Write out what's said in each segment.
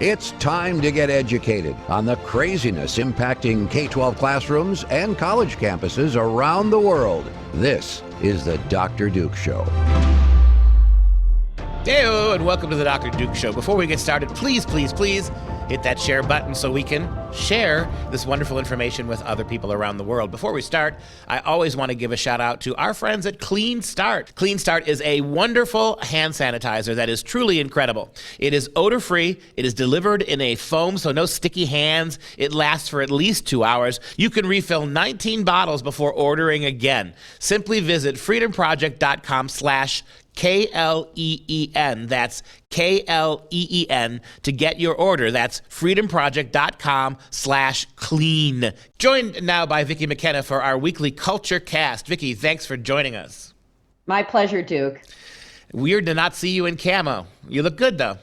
It's time to get educated on the craziness impacting K-12 classrooms and college campuses around the world. This is the Dr. Duke Show. Hey-o, and welcome to the Dr. Duke Show. Before we get started, please hit that share button so we can share this wonderful information with other people around the world. Before we start, I always want to give a shout out to our friends at Clean Start. Clean Start is a wonderful hand sanitizer that is truly incredible. It is odor-free. It is delivered in a foam, so no sticky hands. It lasts for at least 2 hours. You can refill 19 bottles before ordering again. Simply visit freedomproject.com/KLEEN. That's KLEEN to get your order. That's freedomproject.com/clean. Joined now by Vicki McKenna for our weekly Culture Cast. Vicki, thanks for joining us. My pleasure, Duke. Weird to not see you in camo. You look good, though.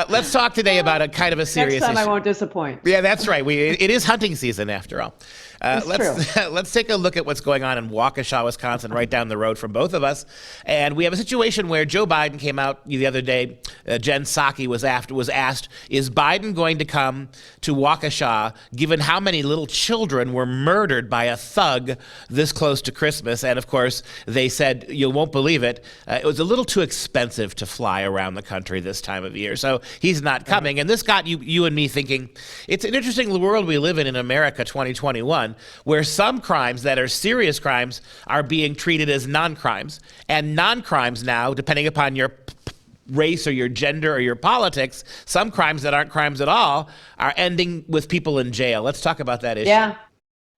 Let's talk today about a kind of a serious Next time issue. I won't disappoint. Yeah, that's right. It is hunting season after all. Let's take a look at what's going on in Waukesha, Wisconsin, right down the road from both of us. And we have a situation where Joe Biden came out the other day. Jen Psaki was asked, is Biden going to come to Waukesha, given how many little children were murdered by a thug this close to Christmas? And of course, they said, you won't believe it, it was a little too expensive to fly around the country this time of year. So he's not coming. And this got you and me thinking, it's an interesting world we live in America 2021, where some crimes that are serious crimes are being treated as non-crimes, and non-crimes now, depending upon your race or your gender or your politics, some crimes that aren't crimes at all are ending with people in jail. Let's talk about that issue. Yeah.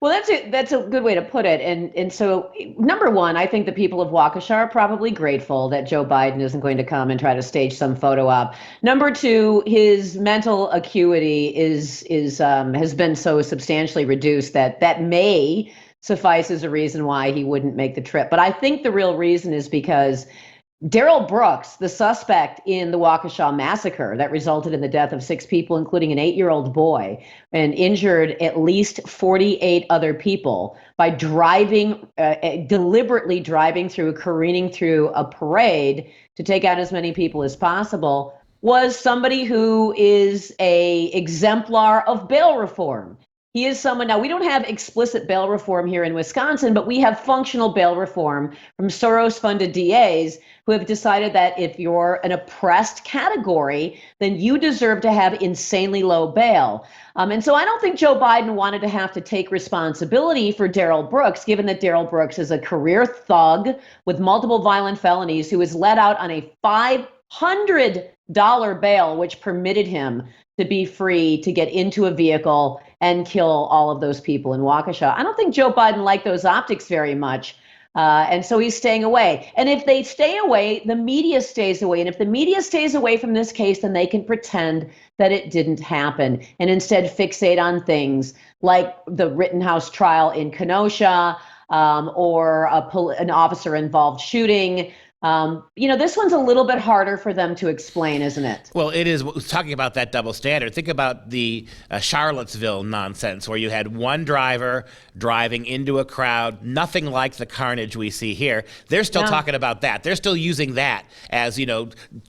Well, that's a good way to put it. And so, number one, I think the people of Waukesha are probably grateful that Joe Biden isn't going to come and try to stage some photo op. Number two, his mental acuity has been so substantially reduced that may suffice as a reason why he wouldn't make the trip. But I think the real reason is because Darrell Brooks, the suspect in the Waukesha massacre that resulted in the death of 6 people, including an 8-year-old boy, and injured at least 48 other people by deliberately careening through a parade to take out as many people as possible, was somebody who is a exemplar of bail reform. He is someone, now we don't have explicit bail reform here in Wisconsin, but we have functional bail reform from Soros-funded DAs who have decided that if you're an oppressed category, then you deserve to have insanely low bail. And so I don't think Joe Biden wanted to have to take responsibility for Darrell Brooks, given that Darrell Brooks is a career thug with multiple violent felonies who was let out on a $500 bail, which permitted him to be free to get into a vehicle and kill all of those people in Waukesha. I don't think Joe Biden liked those optics very much. And so he's staying away. And if they stay away, the media stays away. And if the media stays away from this case, then they can pretend that it didn't happen and instead fixate on things like the Rittenhouse trial in Kenosha or an officer-involved shooting. This one's a little bit harder for them to explain, isn't it? Well, it is. Talking about that double standard, think about the Charlottesville nonsense where you had one driver driving into a crowd, nothing like the carnage we see here. They're still talking about that. They're still using that as,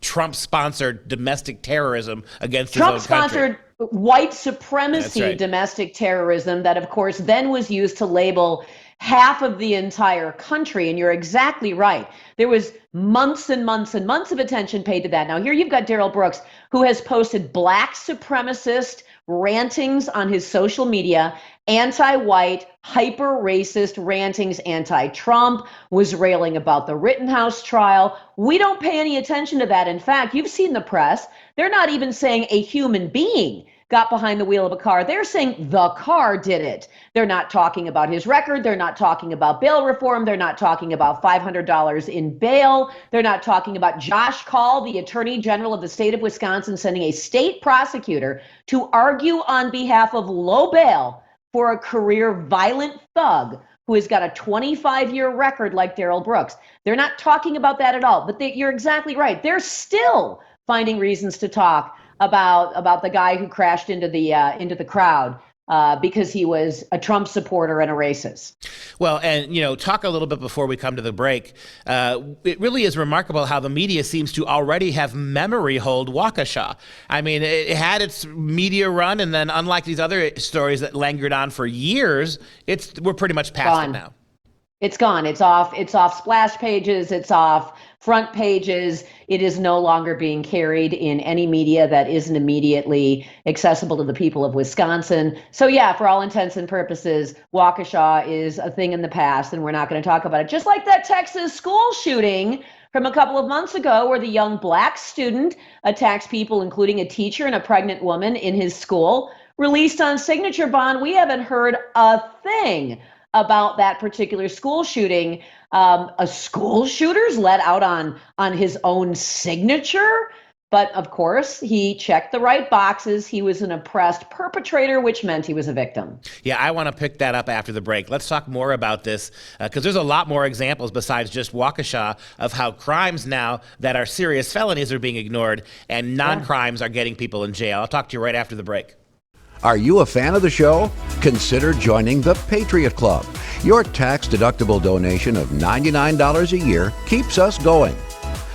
Trump-sponsored domestic terrorism against his own country. Trump-sponsored white supremacy domestic terrorism that, of course, then was used to label half of the entire country. And you're exactly right. There was months and months and months of attention paid to that. Now, here you've got Darrell Brooks, who has posted black supremacist rantings on his social media, anti-white, hyper-racist rantings, anti-Trump, was railing about the Rittenhouse trial. We don't pay any attention to that. In fact, you've seen the press. They're not even saying a human being got behind the wheel of a car. They're saying the car did it. They're not talking about his record. They're not talking about bail reform. They're not talking about $500 in bail. They're not talking about Josh Kaul, the Attorney General of the state of Wisconsin, sending a state prosecutor to argue on behalf of low bail for a career violent thug who has got a 25-year record like Darrell Brooks. They're not talking about that at all. But you're exactly right. They're still finding reasons to talk about the guy who crashed into the crowd because he was a Trump supporter and a racist. Well, and, talk a little bit before we come to the break. It really is remarkable how the media seems to already have memory hold Waukesha. I mean, it had its media run, and then unlike these other stories that lingered on for years, we're pretty much past it now. It's gone. It's off splash pages. It's off front pages. It is no longer being carried in any media that isn't immediately accessible to the people of Wisconsin. So yeah, for all intents and purposes, Waukesha is a thing in the past, and we're not going to talk about it. Just like that Texas school shooting from a couple of months ago, where the young black student attacks people, including a teacher and a pregnant woman in his school, released on signature bond. We haven't heard a thing about that particular school shooting. A school shooter's let out on his own signature. But of course, he checked the right boxes. He was an oppressed perpetrator, which meant he was a victim. Yeah, I want to pick that up after the break. Let's talk more about this, because there's a lot more examples besides just Waukesha of how crimes now that are serious felonies are being ignored and non-crimes are getting people in jail. I'll talk to you right after the break. Are you a fan of the show? Consider joining the Patriot Club. Your tax-deductible donation of $99 a year keeps us going.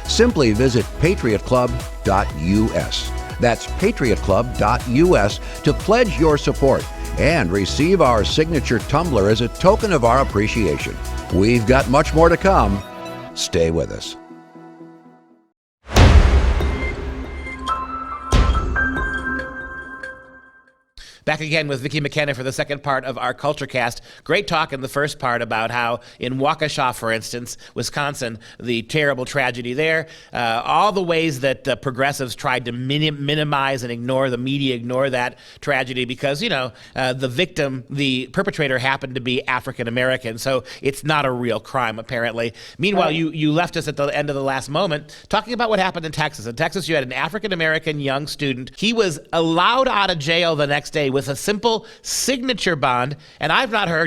Simply visit patriotclub.us. That's patriotclub.us to pledge your support and receive our signature tumbler as a token of our appreciation. We've got much more to come. Stay with us. Back again with Vicki McKenna for the second part of our Culture Cast. Great talk in the first part about how in Waukesha, for instance, Wisconsin, the terrible tragedy there, all the ways that progressives tried to minimize and ignore, the media ignore that tragedy because, the victim, the perpetrator happened to be African American. So it's not a real crime, apparently. Meanwhile, you left us at the end of the last moment talking about what happened in Texas. In Texas, you had an African American young student. He was allowed out of jail the next day with a simple signature bond, and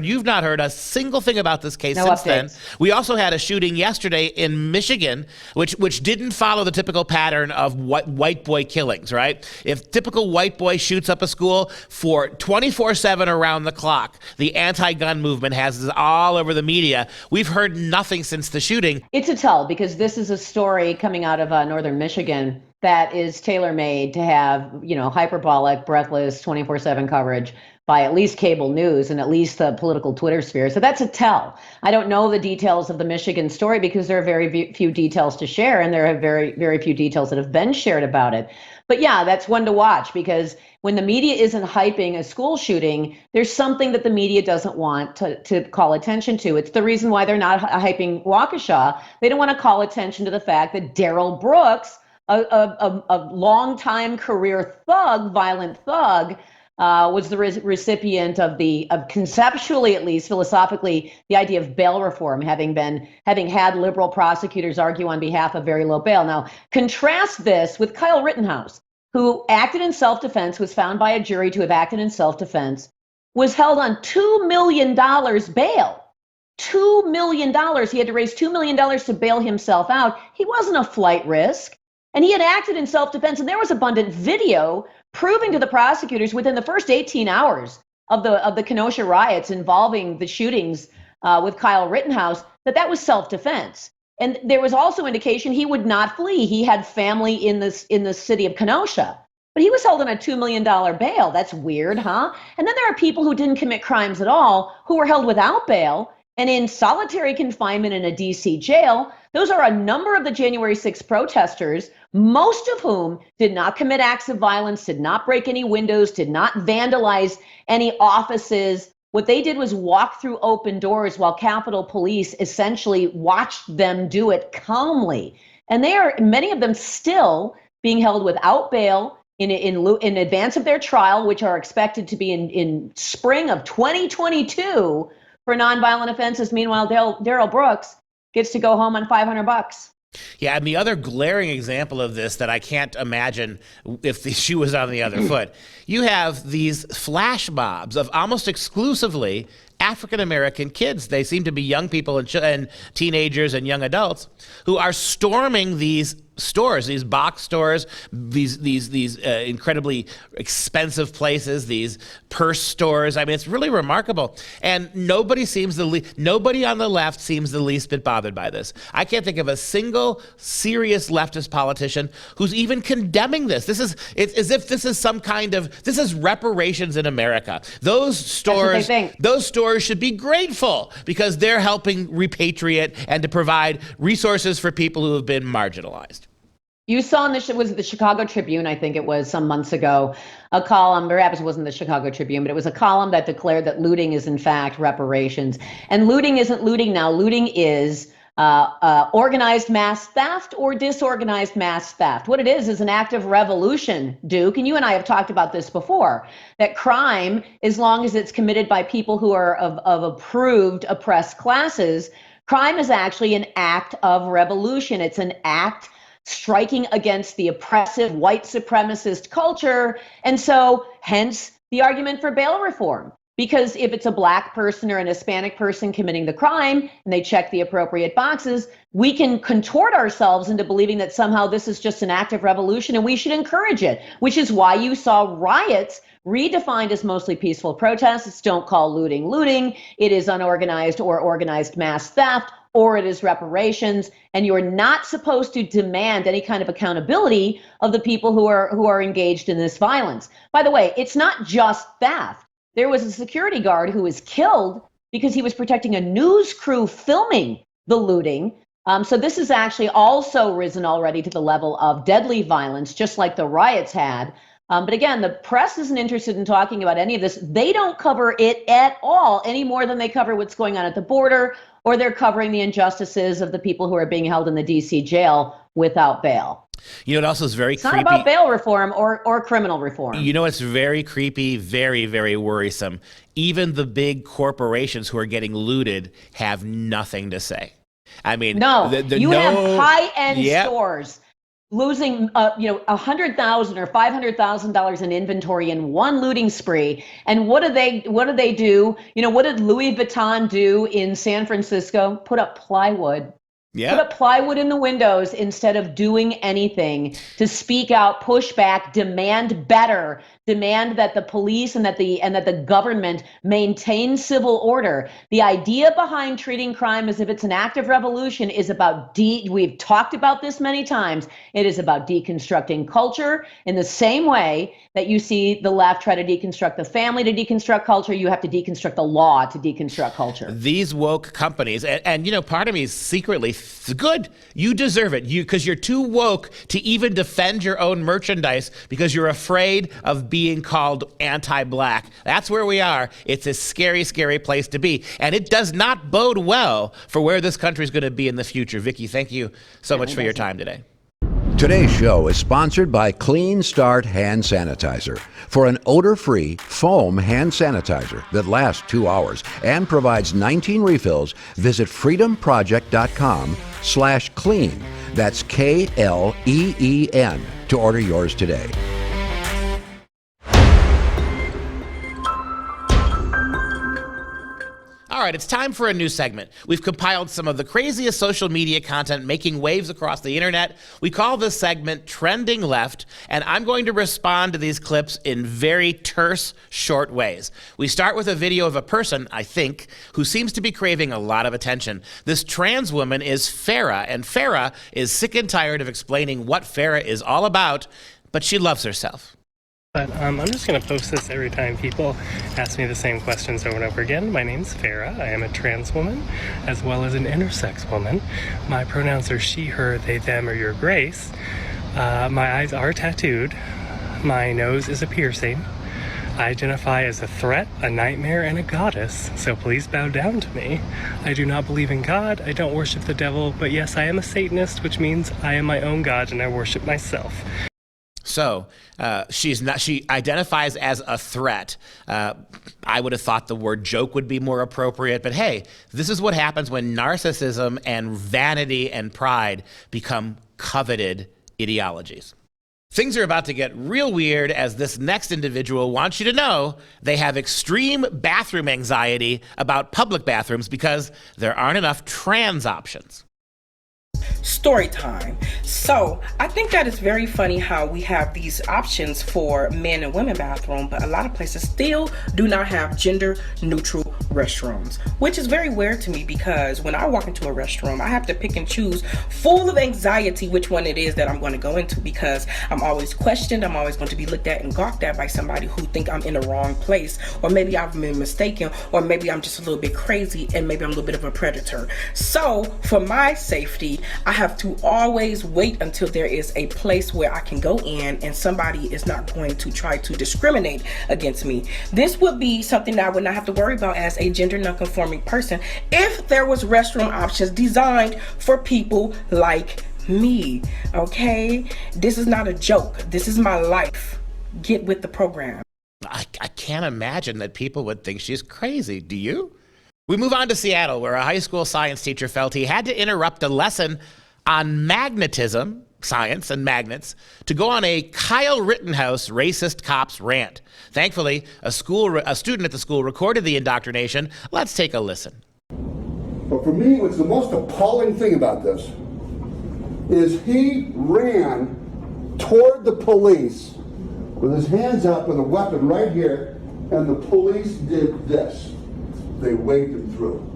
you've not heard a single thing about this case since then. We also had a shooting yesterday in Michigan, which didn't follow the typical pattern of white boy killings, right? If typical white boy shoots up a school for 24/7 around the clock, the anti-gun movement has this all over the media. We've heard nothing since the shooting. It's a tell, because this is a story coming out of northern Michigan that is tailor-made to have, hyperbolic, breathless, 24/7 coverage by at least cable news and at least the political Twitter sphere. So that's a tell. I don't know the details of the Michigan story because there are very few details to share, and there are very, very few details that have been shared about it. But yeah, that's one to watch, because when the media isn't hyping a school shooting, there's something that the media doesn't want to call attention to. It's the reason why they're not hyping Waukesha. They don't want to call attention to the fact that Darrell Brooks, a longtime career thug, violent thug, was the recipient of conceptually, at least philosophically, the idea of bail reform, having had liberal prosecutors argue on behalf of very low bail. Now, contrast this with Kyle Rittenhouse, who acted in self-defense, was found by a jury to have acted in self-defense, was held on $2 million bail. $2 million. He had to raise $2 million to bail himself out. He wasn't a flight risk. And he had acted in self-defense, and there was abundant video proving to the prosecutors within the first 18 hours of the Kenosha riots involving the shootings with Kyle Rittenhouse that was self-defense. And there was also indication he would not flee. He had family in the city of Kenosha, but he was held on a $2 million bail. That's weird, huh? And then there are people who didn't commit crimes at all who were held without bail and in solitary confinement in a DC jail. Those are a number of the January 6th protesters, most of whom did not commit acts of violence, did not break any windows, did not vandalize any offices. What they did was walk through open doors while Capitol Police essentially watched them do it calmly. And many of them still being held without bail in advance of their trial, which are expected to be in spring of 2022 for nonviolent offenses. Meanwhile, Darrell Brooks gets to go home on $500. Yeah, and the other glaring example of this that I can't imagine if the shoe was on the other foot, you have these flash mobs of almost exclusively African-American kids. They seem to be young people and teenagers and young adults who are storming these stores, these box stores, these incredibly expensive places, these purse stores. I mean, it's really remarkable. And nobody on the left seems the least bit bothered by this. I can't think of a single serious leftist politician who's even condemning this. It's as if this is reparations in America. Those stores should be grateful because they're helping repatriate and to provide resources for people who have been marginalized. You saw was it the Chicago Tribune, I think it was some months ago, a column, perhaps it wasn't the Chicago Tribune, but it was a column that declared that looting is in fact reparations. And looting isn't looting now. Looting is organized mass theft or disorganized mass theft. What it is an act of revolution, Duke. And you and I have talked about this before, that crime, as long as it's committed by people who are of approved oppressed classes, crime is actually an act of revolution. It's an act striking against the oppressive white supremacist culture. And so hence the argument for bail reform. Because if it's a black person or an Hispanic person committing the crime and they check the appropriate boxes, we can contort ourselves into believing that somehow this is just an act of revolution and we should encourage it, which is why you saw riots redefined as mostly peaceful protests. Don't call looting looting. It is unorganized or organized mass theft, or it is reparations, and you're not supposed to demand any kind of accountability of the people who are engaged in this violence. By the way, it's not just theft. There was a security guard who was killed because he was protecting a news crew filming the looting. So this has actually also risen already to the level of deadly violence, just like the riots had. But again, the press isn't interested in talking about any of this. They don't cover it at all, any more than they cover what's going on at the border, or they're covering the injustices of the people who are being held in the D.C. jail without bail. You know, it also is very creepy. It's not about bail reform or criminal reform. You know, it's very creepy, very, very worrisome. Even the big corporations who are getting looted have nothing to say. I mean, no, you have high-end stores losing, $100,000 or $500,000 in inventory in one looting spree. And what do they do? You know, what did Louis Vuitton do in San Francisco? Put up plywood. Yeah. Put up plywood in the windows instead of doing anything to speak out, push back, demand better, demand that the police and that the government maintain civil order. The idea behind treating crime as if it's an act of revolution is about we've talked about this many times. It is about deconstructing culture in the same way that you see the left try to deconstruct the family to deconstruct culture. You have to deconstruct the law to deconstruct culture. These woke companies, and you know, part of me is secretly good. You deserve it. Because you're too woke to even defend your own merchandise because you're afraid of being called anti-black. That's where we are. It's a scary, scary place to be. And it does not bode well for where this country is going to be in the future. Vicki, thank you so much for your time today. Today's show is sponsored by Clean Start Hand Sanitizer. For an odor-free foam hand sanitizer that lasts 2 hours and provides 19 refills, visit freedomproject.com/clean. That's KLEEN to order yours today. All right, it's time for a new segment. We've compiled some of the craziest social media content making waves across the internet. We call this segment Trending Left, and I'm going to respond to these clips in very terse, short ways. We start with a video of a person, I think, who seems to be craving a lot of attention. This trans woman is Farah, and Farah is sick and tired of explaining what Farah is all about, but she loves herself. But I'm just going to post this every time people ask me the same questions over and over again. My name's Farah. I am a trans woman as well as an intersex woman. My pronouns are she, her, they, them, or your grace. My eyes are tattooed. My nose is a piercing. I identify as a threat, a nightmare, and a goddess, so please bow down to me. I do not believe in God. I don't worship the devil, but yes, I am a Satanist, which means I am my own God and I worship myself. So she identifies as a threat. I would have thought the word joke would be more appropriate, but hey, this is what happens when narcissism and vanity and pride become coveted ideologies. Things are about to get real weird as this next individual wants you to know they have extreme bathroom anxiety about public bathrooms because there aren't enough trans options. Story time. So I think that it's very funny how we have these options for men and women bathroom, but a lot of places still do not have gender neutral restrooms, which is very weird to me, because when I walk into a restroom, I have to pick and choose, full of anxiety, which one it is that I'm going to go into, because I'm always questioned. I'm always going to be looked at and gawked at by somebody who think I'm in the wrong place, or maybe I've been mistaken, or maybe I'm just a little bit crazy, and maybe I'm a little bit of a predator. So for my safety, I have to always wait until there is a place where I can go in and somebody is not going to try to discriminate against me. This would be something that I would not have to worry about as a gender non-conforming person if there was restroom options designed for people like me. Okay, this is not a joke. This is my life. Get with the program. I can't imagine that people would think she's crazy. Do you? We move on to Seattle, where a high school science teacher felt he had to interrupt a lesson on magnetism, science and magnets, to go on a Kyle Rittenhouse racist cops rant. Thankfully, a student at the school recorded the indoctrination. Let's take a listen. But for me, what's the most appalling thing about this is he ran toward the police with his hands up with a weapon right here, and the police did this. They waved him through.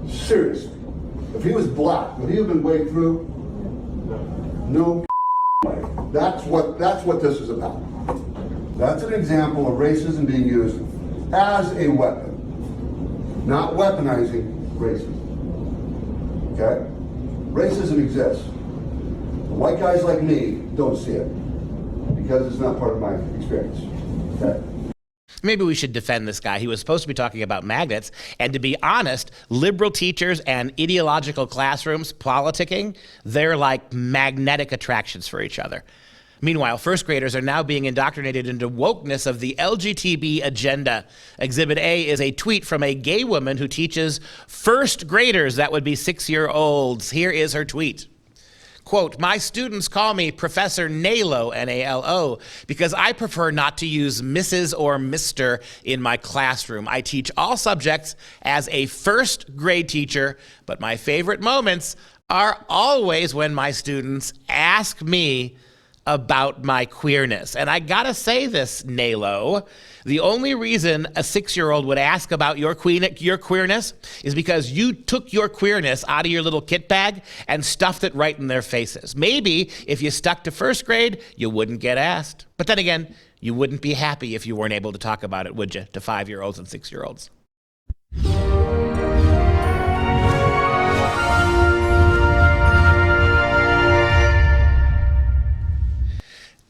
Seriously. If he was black, would he have been waved through? No way. That's what this is about. That's an example of racism being used as a weapon, not weaponizing racism. Okay? Racism exists. White guys like me don't see it because it's not part of my experience. Okay? Maybe we should defend this guy. He was supposed to be talking about magnets. And to be honest, liberal teachers and ideological classrooms, politicking, they're like magnetic attractions for each other. Meanwhile, first graders are now being indoctrinated into wokeness of the LGTB agenda. Exhibit A is a tweet from a gay woman who teaches first graders, that would be 6-year-olds. Here is her tweet. Quote, my students call me Professor Nalo, N-A-L-O, because I prefer not to use Mrs. or Mr. in my classroom. I teach all subjects as a first grade teacher, but my favorite moments are always when my students ask me about my queerness. And I gotta say this, Nalo, the only reason a 6-year-old would ask about your queerness is because you took your queerness out of your little kit bag and stuffed it right in their faces. Maybe if you stuck to first grade, you wouldn't get asked. But then again, you wouldn't be happy if you weren't able to talk about it, would you, to 5-year-olds and 6-year-olds?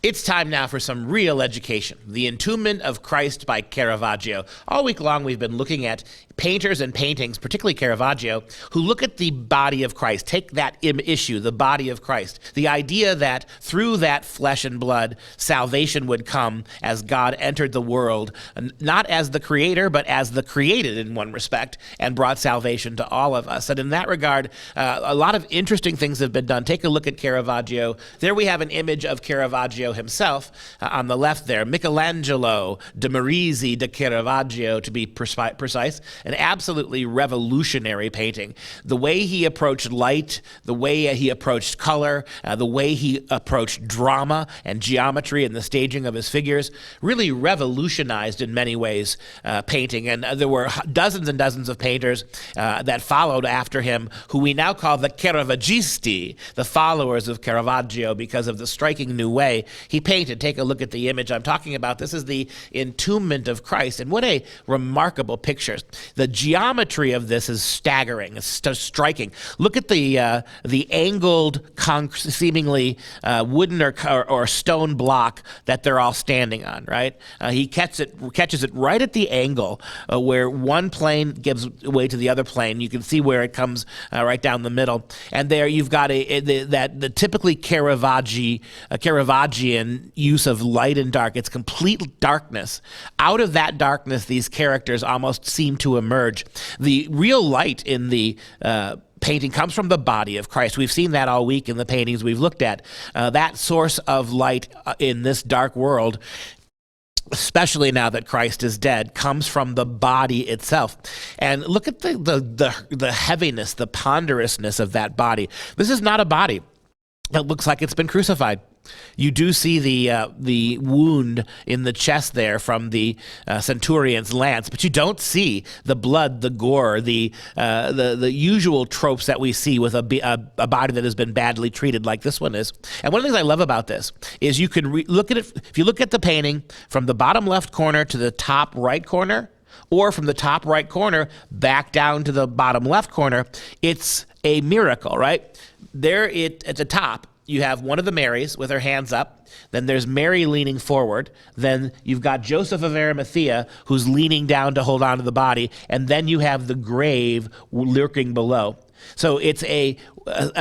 It's time now for some real education. The Entombment of Christ by Caravaggio. All week long, we've been looking at painters and paintings, particularly Caravaggio, who look at the body of Christ, take that issue, the body of Christ, the idea that through that flesh and blood, salvation would come as God entered the world, not as the creator, but as the created in one respect, and brought salvation to all of us. And in that regard, a lot of interesting things have been done. Take a look at Caravaggio. There we have an image of Caravaggio himself on the left there, Michelangelo de Merisi de Caravaggio, to be precise. An absolutely revolutionary painting. The way he approached light, the way he approached color, the way he approached drama and geometry and the staging of his figures really revolutionized in many ways painting. And there were dozens and dozens of painters that followed after him, who we now call the Caravaggisti, the followers of Caravaggio, because of the striking new way he painted. Take a look at the image I'm talking about. This is the Entombment of Christ, and what a remarkable picture. The geometry of this is staggering. It's striking. Look at the angled, seemingly wooden or stone block that they're all standing on. Right? He catches it right at the angle where one plane gives way to the other plane. You can see where it comes right down the middle. And there you've got the typically Caravaggian use of light and dark. It's complete darkness. Out of that darkness, these characters almost seem to emerge. The real light in the painting comes from the body of Christ. We've seen that all week in the paintings we've looked at. That source of light in this dark world especially now that Christ is dead, comes from the body itself. And look at the heaviness, the ponderousness of that body. This is not a body that looks like it's been crucified. You do see the wound in the chest there from the centurion's lance, but you don't see the blood, the gore, the usual tropes that we see with a body that has been badly treated, like this one is. And one of the things I love about this is you can look at it. If you look at the painting from the bottom left corner to the top right corner, or from the top right corner back down to the bottom left corner, it's a miracle, right? There, at the top, you have one of the Marys with her hands up. Then there's Mary leaning forward. Then you've got Joseph of Arimathea who's leaning down to hold on to the body. And then you have the grave lurking below. So it's a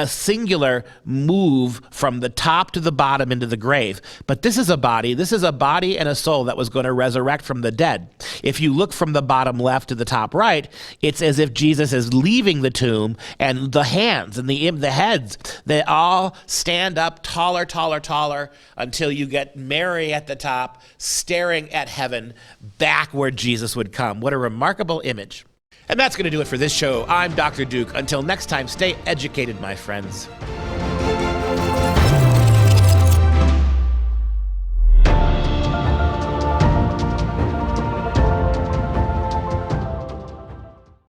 singular move from the top to the bottom into the grave. But this is a body and a soul that was going to resurrect from the dead. If you look from the bottom left to the top right, it's as if Jesus is leaving the tomb, and the hands and the heads, they all stand up taller, taller, taller, until you get Mary at the top staring at heaven, back where Jesus would come. What a remarkable image. And that's going to do it for this show. I'm Dr. Duke. Until next time, stay educated, my friends.